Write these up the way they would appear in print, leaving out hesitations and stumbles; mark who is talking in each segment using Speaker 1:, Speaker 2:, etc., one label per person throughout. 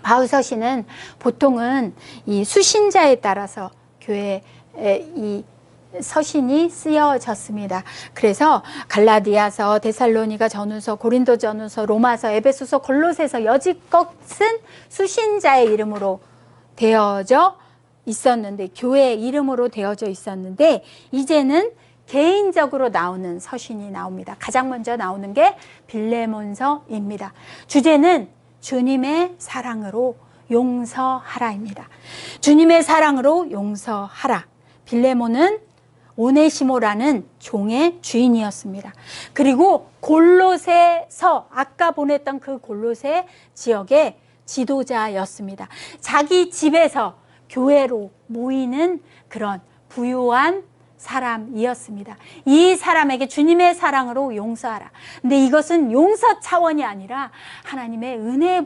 Speaker 1: 바울 서신은 보통은 이 수신자에 따라서 교회에 이 서신이 쓰여졌습니다. 그래서 갈라디아서, 데살로니가 전후서, 고린도 전후서, 로마서, 에베소서, 골로새서 여지껏은 수신자의 이름으로 되어져 있었는데, 교회의 이름으로 되어져 있었는데, 이제는 개인적으로 나오는 서신이 나옵니다. 가장 먼저 나오는 게 빌레몬서입니다. 주제는 주님의 사랑으로 용서하라입니다. 주님의 사랑으로 용서하라. 빌레몬은 오네시모라는 종의 주인이었습니다. 그리고 골로새서, 아까 보냈던 그 골로새 지역의 지도자였습니다. 자기 집에서 교회로 모이는 그런 부유한 사람이었습니다. 이 사람에게 주님의 사랑으로 용서하라. 근데 이것은 용서 차원이 아니라 하나님의 은혜의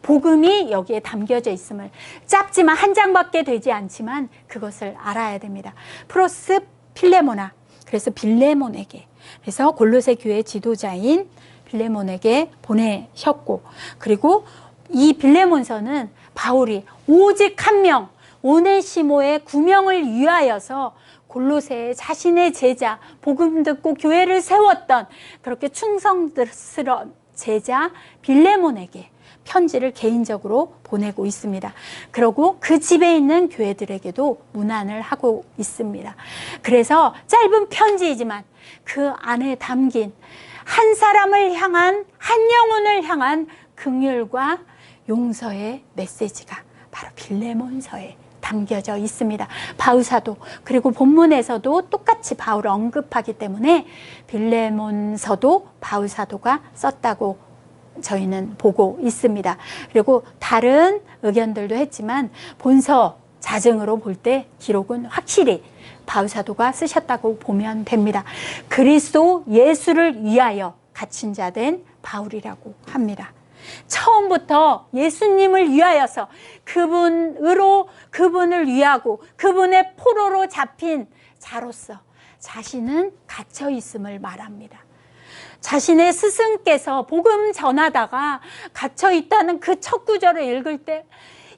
Speaker 1: 복음이 여기에 담겨져 있음을, 짧지만 한 장밖에 되지 않지만 그것을 알아야 됩니다. 프로스 필레모나, 그래서 빌레몬에게, 그래서 골로새 교회 지도자인 빌레몬에게 보내셨고, 그리고 이 빌레몬서는 바울이 오직 한 명, 오네시모의 구명을 위하여서 골로새에 자신의 제자, 복음 듣고 교회를 세웠던 그렇게 충성스러운 제자 빌레몬에게 편지를 개인적으로 보내고 있습니다. 그리고 그 집에 있는 교회들에게도 문안을 하고 있습니다. 그래서 짧은 편지이지만 그 안에 담긴 한 사람을 향한, 한 영혼을 향한 긍휼과 용서의 메시지가 바로 빌레몬서에 담겨져 있습니다. 바울 사도, 그리고 본문에서도 똑같이 바울을 언급하기 때문에 빌레몬서도 바울 사도가 썼다고 저희는 보고 있습니다. 그리고 다른 의견들도 했지만 본서 자증으로 볼 때 기록은 확실히 바울 사도가 쓰셨다고 보면 됩니다. 그리스도 예수를 위하여 갇힌 자 된 바울이라고 합니다. 처음부터 예수님을 위하여서 그분을 위하고 그분의 포로로 잡힌 자로서 자신은 갇혀 있음을 말합니다. 자신의 스승께서 복음 전하다가 갇혀 있다는 그 첫 구절을 읽을 때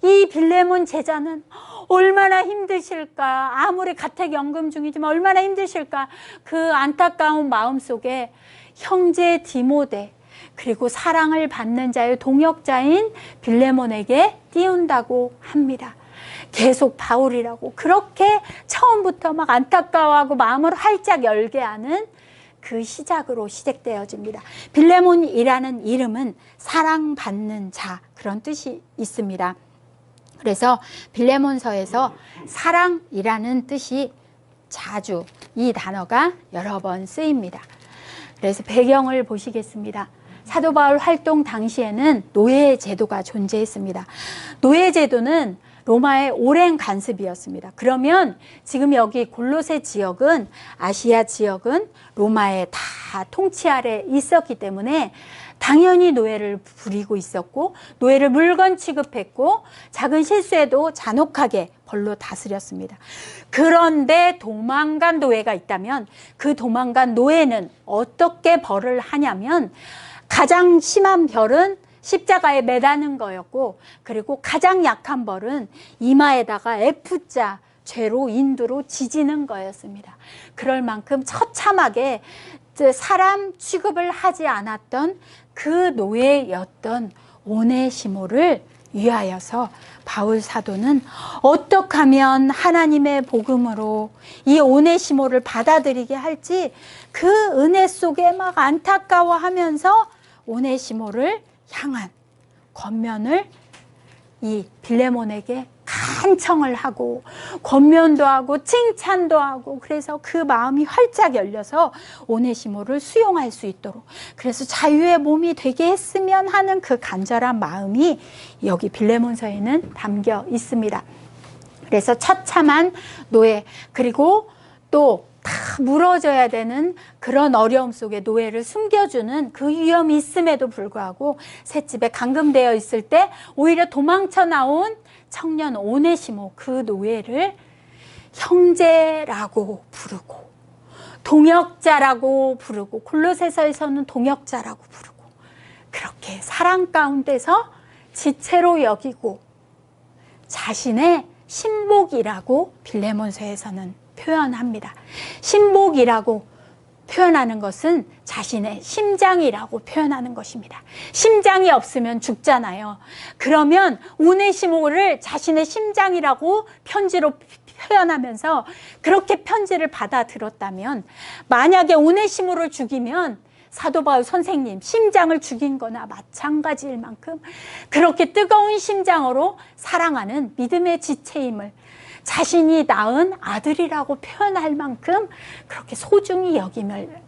Speaker 1: 이 빌레몬 제자는 얼마나 힘드실까, 아무리 가택연금 중이지만 얼마나 힘드실까, 그 안타까운 마음 속에 형제 디모데, 그리고 사랑을 받는 자의 동역자인 빌레몬에게 띄운다고 합니다. 계속 바울이라고 그렇게 처음부터 막 안타까워하고 마음을 활짝 열게 하는 그 시작으로 시작되어집니다. 빌레몬이라는 이름은 사랑받는 자, 그런 뜻이 있습니다. 그래서 빌레몬서에서 사랑이라는 뜻이 자주, 이 단어가 여러 번 쓰입니다. 그래서 배경을 보시겠습니다. 사도 바울 활동 당시에는 노예 제도가 존재했습니다. 노예 제도는 로마의 오랜 간섭이었습니다. 그러면 지금 여기 골로새 지역은, 아시아 지역은 로마의 다 통치 아래 있었기 때문에 당연히 노예를 부리고 있었고, 노예를 물건 취급했고, 작은 실수에도 잔혹하게 벌로 다스렸습니다. 그런데 도망간 노예가 있다면 그 도망간 노예는 어떻게 벌을 하냐면, 가장 심한 벌은 십자가에 매다는 거였고, 그리고 가장 약한 벌은 이마에다가 F자, 죄로 인두로 지지는 거였습니다. 그럴 만큼 처참하게 사람 취급을 하지 않았던 그 노예였던 오네시모를 위하여서 바울 사도는 어떻게 하면 하나님의 복음으로 이 오네시모를 받아들이게 할지 그 은혜 속에 막 안타까워하면서 오네시모를 향한 권면을 이 빌레몬에게 간청을 하고 권면도 하고 칭찬도 하고, 그래서 그 마음이 활짝 열려서 오네시모를 수용할 수 있도록, 그래서 자유의 몸이 되게 했으면 하는 그 간절한 마음이 여기 빌레몬서에는 담겨 있습니다. 그래서 처참한 노예, 그리고 또 다 무너져야 되는 그런 어려움 속에 노예를 숨겨주는 그 위험이 있음에도 불구하고 셋집에 감금되어 있을 때 오히려 도망쳐 나온 청년 오네시모, 그 노예를 형제라고 부르고 동역자라고 부르고, 골로새서에서는 동역자라고 부르고, 그렇게 사랑 가운데서 지체로 여기고 자신의 신복이라고 빌레몬서에서는 표현합니다. 신복이라고 표현하는 것은 자신의 심장이라고 표현하는 것입니다. 심장이 없으면 죽잖아요. 그러면 오네시모를 자신의 심장이라고 편지로 표현하면서 그렇게 편지를 받아들었다면, 만약에 오네시모를 죽이면 사도 바울 선생님 심장을 죽인 거나 마찬가지일 만큼 그렇게 뜨거운 심장으로 사랑하는 믿음의 지체임을 자신이 낳은 아들이라고 표현할 만큼 그렇게 소중히 여김을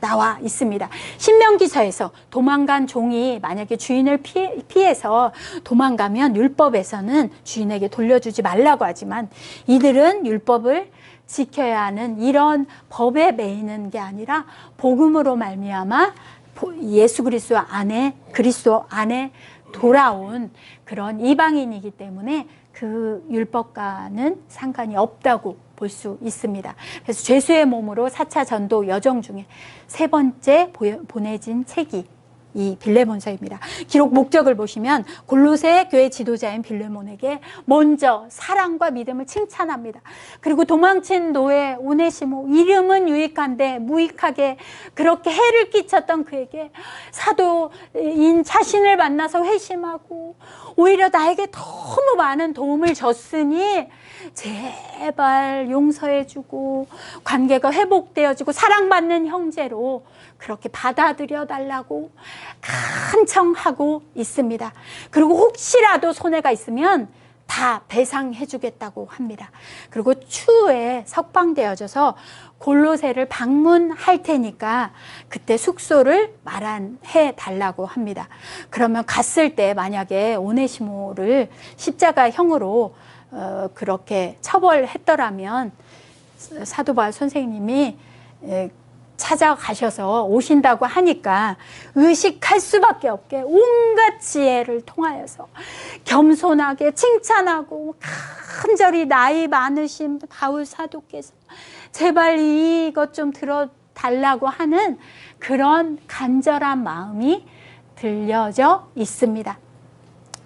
Speaker 1: 나와 있습니다. 신명기서에서 도망간 종이 만약에 주인을 피해서 도망가면 율법에서는 주인에게 돌려주지 말라고 하지만, 이들은 율법을 지켜야 하는 이런 법에 매이는 게 아니라 복음으로 말미암아 예수 그리스도 안에 돌아온 그런 이방인이기 때문에 그 율법과는 상관이 없다고 볼 수 있습니다. 그래서 죄수의 몸으로 4차 전도 여정 중에 3번째 보내진 책이 이 빌레몬서입니다. 기록 목적을 보시면 골로새 교회 지도자인 빌레몬에게 먼저 사랑과 믿음을 칭찬합니다. 그리고 도망친 노예 오네시모, 이름은 유익한데 무익하게 그렇게 해를 끼쳤던 그에게 사도인 자신을 만나서 회심하고 오히려 나에게 너무 많은 도움을 줬으니 제발 용서해주고 관계가 회복되어지고 사랑받는 형제로 그렇게 받아들여 달라고 간청하고 있습니다. 그리고 혹시라도 손해가 있으면 다 배상해 주겠다고 합니다. 그리고 추후에 석방되어져서 골로새를 방문할 테니까 그때 숙소를 마련해 달라고 합니다. 그러면 갔을 때 만약에 오네시모를 십자가형으로 그렇게 처벌했더라면 사도 바울 선생님이 찾아가셔서 오신다고 하니까 의식할 수밖에 없게 온갖 지혜를 통하여서 겸손하게 칭찬하고 간절히 나이 많으신 바울 사도께서 제발 이것 좀 들어달라고 하는 그런 간절한 마음이 들려져 있습니다.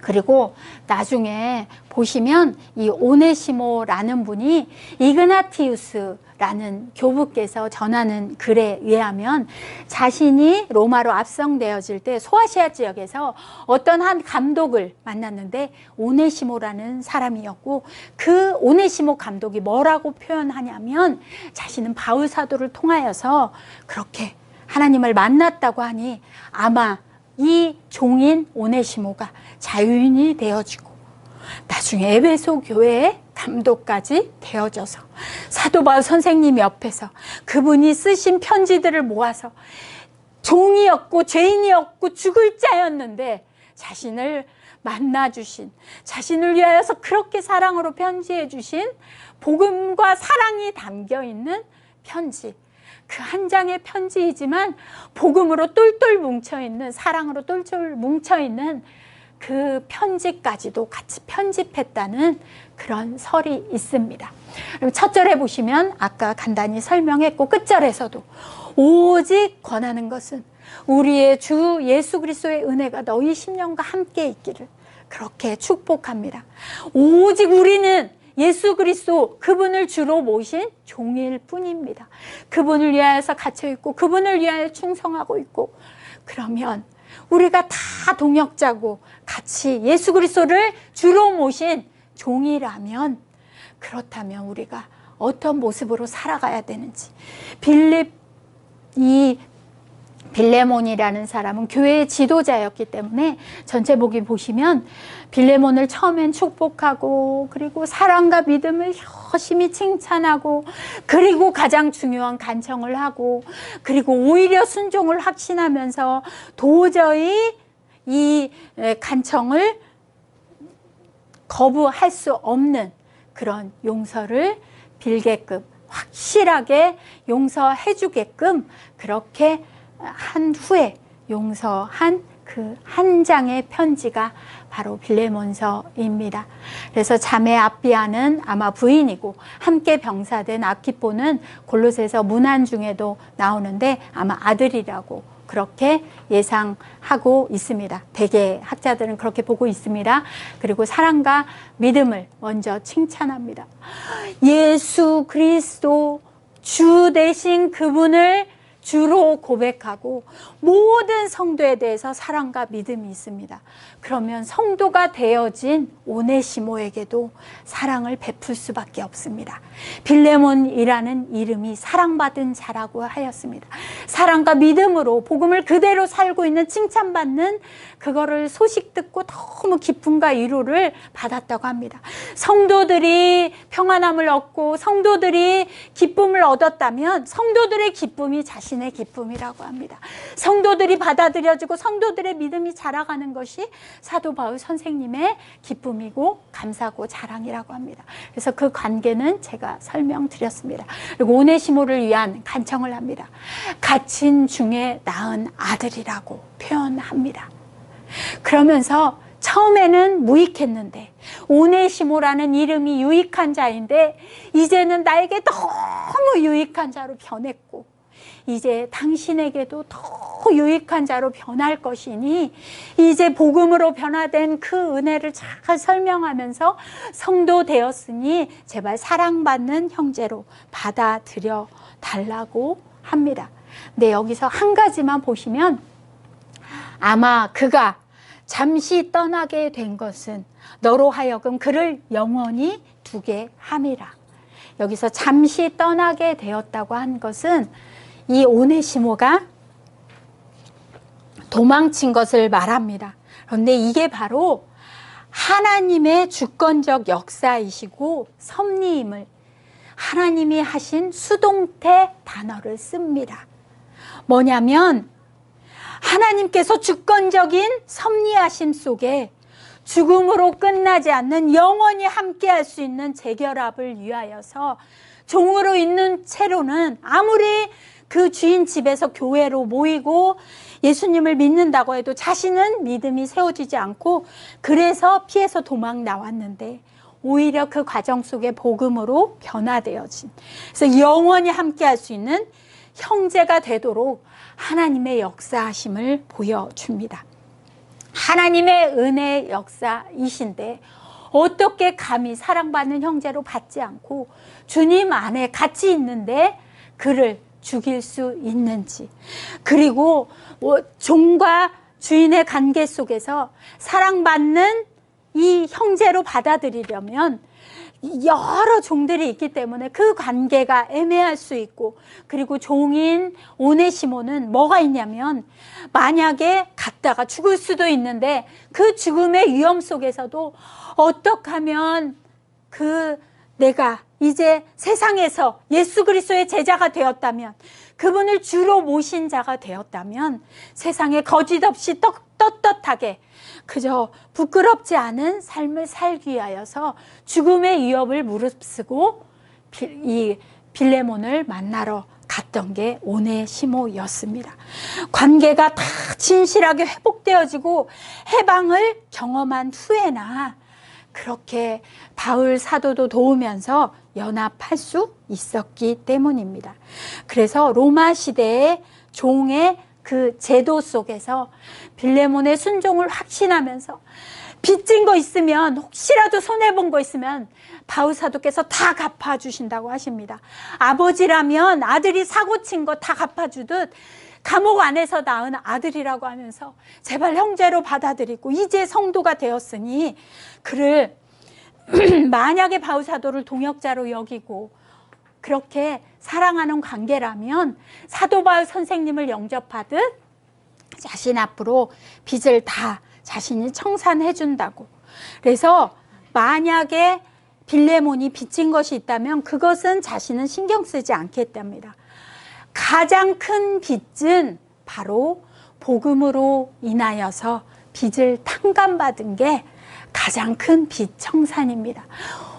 Speaker 1: 그리고 나중에 보시면 이 오네시모라는 분이 이그나티우스라는 교부께서 전하는 글에 의하면 자신이 로마로 압송되어질 때 소아시아 지역에서 어떤 한 감독을 만났는데 오네시모라는 사람이었고, 그 오네시모 감독이 뭐라고 표현하냐면 자신은 바울 사도를 통하여서 그렇게 하나님을 만났다고 하니 아마 이 종인 오네시모가 자유인이 되어지고 나중에 에베소 교회의 감독까지 되어져서 사도 바울 선생님 옆에서 그분이 쓰신 편지들을 모아서 종이었고 죄인이었고 죽을 자였는데 자신을 만나주신, 자신을 위하여서 그렇게 사랑으로 편지해 주신 복음과 사랑이 담겨있는 편지, 그 한 장의 편지이지만 복음으로 똘똘 뭉쳐있는, 사랑으로 똘똘 뭉쳐있는 그 편지까지도 같이 편집했다는 그런 설이 있습니다. 그럼 첫 절에 보시면 아까 간단히 설명했고, 끝절에서도 오직 권하는 것은 우리의 주 예수 그리스도의 은혜가 너희 심령과 함께 있기를 그렇게 축복합니다. 오직 우리는 예수 그리스도 그분을 주로 모신 종일 뿐입니다. 그분을 위하여서 갇혀 있고 그분을 위하여 충성하고 있고, 그러면 우리가 다 동역자고 같이 예수 그리스도를 주로 모신 종이라면, 그렇다면 우리가 어떤 모습으로 살아가야 되는지, 빌레몬이라는 사람은 교회의 지도자였기 때문에 전체복이 보시면 빌레몬을 처음엔 축복하고, 그리고 사랑과 믿음을 열심히 칭찬하고, 그리고 가장 중요한 간청을 하고, 그리고 오히려 순종을 확신하면서 도저히 이 간청을 거부할 수 없는 그런 용서를 빌게끔, 확실하게 용서해 주게끔 그렇게 한 후에 용서한 그 한 장의 편지가 바로 빌레몬서입니다. 그래서 자매 아비아는 아마 부인이고, 함께 병사된 아키포는 골로새서 문안 중에도 나오는데 아마 아들이라고 그렇게 예상하고 있습니다. 대개 학자들은 그렇게 보고 있습니다. 그리고 사랑과 믿음을 먼저 칭찬합니다. 예수 그리스도 주 되신 그분을 주로 고백하고 모든 성도에 대해서 사랑과 믿음이 있습니다. 그러면 성도가 되어진 오네시모에게도 사랑을 베풀 수밖에 없습니다. 빌레몬이라는 이름이 사랑받은 자라고 하였습니다. 사랑과 믿음으로 복음을 그대로 살고 있는 칭찬받는 그거를 소식 듣고 너무 기쁨과 위로를 받았다고 합니다. 성도들이 평안함을 얻고 성도들이 기쁨을 얻었다면 성도들의 기쁨이 자신의 기쁨이라고 합니다. 성도들이 받아들여지고 성도들의 믿음이 자라가는 것이 사도 바울 선생님의 기쁨이고 감사고 자랑이라고 합니다. 그래서 그 관계는 제가 설명드렸습니다. 그리고 오네시모를 위한 간청을 합니다. 갇힌 중에 낳은 아들이라고 표현합니다. 그러면서 처음에는 무익했는데 오네시모라는 이름이 유익한 자인데 이제는 나에게 너무 유익한 자로 변했고 이제 당신에게도 더 유익한 자로 변할 것이니 이제 복음으로 변화된 그 은혜를 잘 설명하면서 성도 되었으니 제발 사랑받는 형제로 받아들여 달라고 합니다. 근데 여기서 한 가지만 보시면 아마 그가 잠시 떠나게 된 것은 너로 하여금 그를 영원히 두게 함이라. 여기서 잠시 떠나게 되었다고 한 것은 이 오네시모가 도망친 것을 말합니다. 그런데 이게 바로 하나님의 주권적 역사이시고 섭리임을 하나님이 하신 수동태 단어를 씁니다. 뭐냐면 하나님께서 주권적인 섭리하심 속에 죽음으로 끝나지 않는 영원히 함께할 수 있는 재결합을 위하여서 종으로 있는 채로는 아무리 그 주인 집에서 교회로 모이고 예수님을 믿는다고 해도 자신은 믿음이 세워지지 않고 그래서 피해서 도망 나왔는데 오히려 그 과정 속에 복음으로 변화되어진 그래서 영원히 함께할 수 있는 형제가 되도록 하나님의 역사하심을 보여줍니다. 하나님의 은혜의 역사이신데 어떻게 감히 사랑받는 형제로 받지 않고 주님 안에 같이 있는데 그를 죽일 수 있는지, 그리고 종과 주인의 관계 속에서 사랑받는 이 형제로 받아들이려면 여러 종들이 있기 때문에 그 관계가 애매할 수 있고, 그리고 종인 오네시모는 뭐가 있냐면 만약에 갔다가 죽을 수도 있는데 그 죽음의 위험 속에서도 어떻게 하면 내가 이제 세상에서 예수 그리스도의 제자가 되었다면, 그분을 주로 모신 자가 되었다면 세상에 거짓 없이 떳떳하게 그저 부끄럽지 않은 삶을 살기 위하여서 죽음의 위협을 무릅쓰고 이 빌레몬을 만나러 갔던 게 오네시모였습니다. 관계가 다 진실하게 회복되어지고 해방을 경험한 후에나 그렇게 바울 사도도 도우면서 연합할 수 있었기 때문입니다. 그래서 로마 시대의 종의 그 제도 속에서 빌레몬의 순종을 확신하면서 빚진 거 있으면, 혹시라도 손해본 거 있으면 바울 사도께서 다 갚아주신다고 하십니다. 아버지라면 아들이 사고 친 거 다 갚아주듯 감옥 안에서 낳은 아들이라고 하면서 제발 형제로 받아들이고 이제 성도가 되었으니 그를 만약에 바울 사도를 동역자로 여기고 그렇게 사랑하는 관계라면 사도 바울 선생님을 영접하듯 자신 앞으로 빚을 다 자신이 청산해 준다고. 그래서 만약에 빌레몬이 빚진 것이 있다면 그것은 자신은 신경 쓰지 않겠답니다. 가장 큰 빚은 바로 복음으로 인하여서 빚을 탕감받은 게 가장 큰 빚 청산입니다.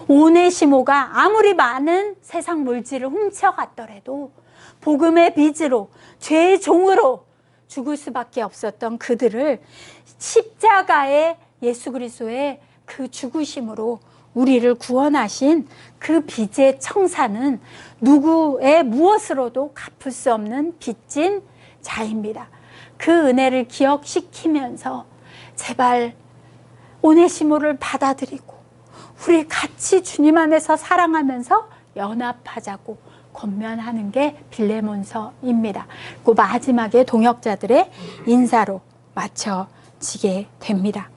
Speaker 1: 오네시모가 아무리 많은 세상 물질을 훔쳐갔더라도 복음의 빚으로 죄의 종으로 죽을 수밖에 없었던 그들을 십자가의 예수 그리스도의 그 죽으심으로 우리를 구원하신 그 빚의 청산은 누구의 무엇으로도 갚을 수 없는 빚진 자입니다. 그 은혜를 기억시키면서 제발 오네시모를 받아들이고 우리 같이 주님 안에서 사랑하면서 연합하자고 권면하는 게 빌레몬서입니다. 그 마지막에 동역자들의 인사로 마쳐지게 됩니다.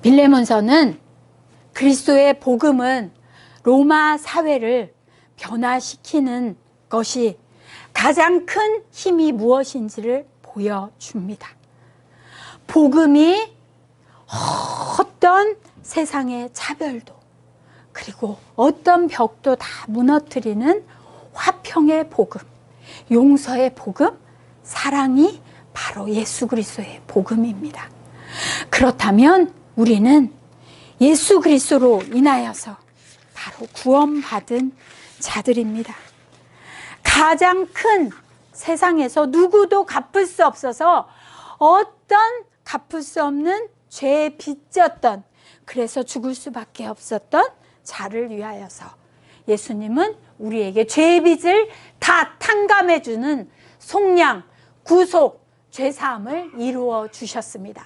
Speaker 1: 빌레몬서는 그리스도의 복음은 로마 사회를 변화시키는 것이 가장 큰 힘이 무엇인지를 보여줍니다. 복음이 어떤 세상의 차별도 그리고 어떤 벽도 다 무너뜨리는 화평의 복음, 용서의 복음, 사랑이 바로 예수 그리스도의 복음입니다. 그렇다면 우리는 예수 그리스도로 인하여서 바로 구원받은 자들입니다. 가장 큰 세상에서 누구도 갚을 수 없어서 어떤 갚을 수 없는 죄에 빚졌던, 그래서 죽을 수밖에 없었던 자를 위하여서 예수님은 우리에게 죄의 빚을 다 탕감해주는 속량, 구속, 죄사함을 이루어 주셨습니다.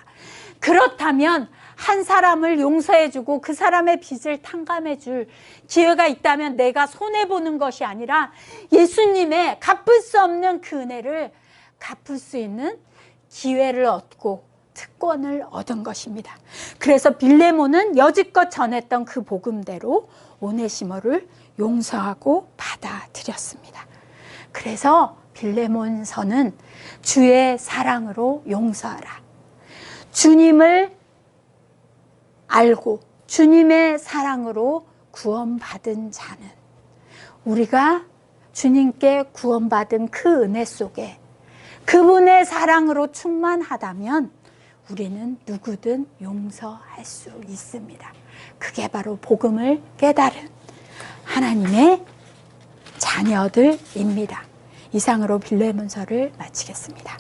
Speaker 1: 그렇다면 한 사람을 용서해주고 그 사람의 빚을 탕감해줄 기회가 있다면 내가 손해보는 것이 아니라 예수님의 갚을 수 없는 그 은혜를 갚을 수 있는 기회를 얻고 특권을 얻은 것입니다. 그래서 빌레몬은 여지껏 전했던 그 복음대로 오네시모를 용서하고 받아들였습니다. 그래서 빌레몬서는 주의 사랑으로 용서하라. 주님을 알고 주님의 사랑으로 구원받은 자는, 우리가 주님께 구원받은 그 은혜 속에 그분의 사랑으로 충만하다면 우리는 누구든 용서할 수 있습니다. 그게 바로 복음을 깨달은 하나님의 자녀들입니다. 이상으로 빌레몬서를 마치겠습니다.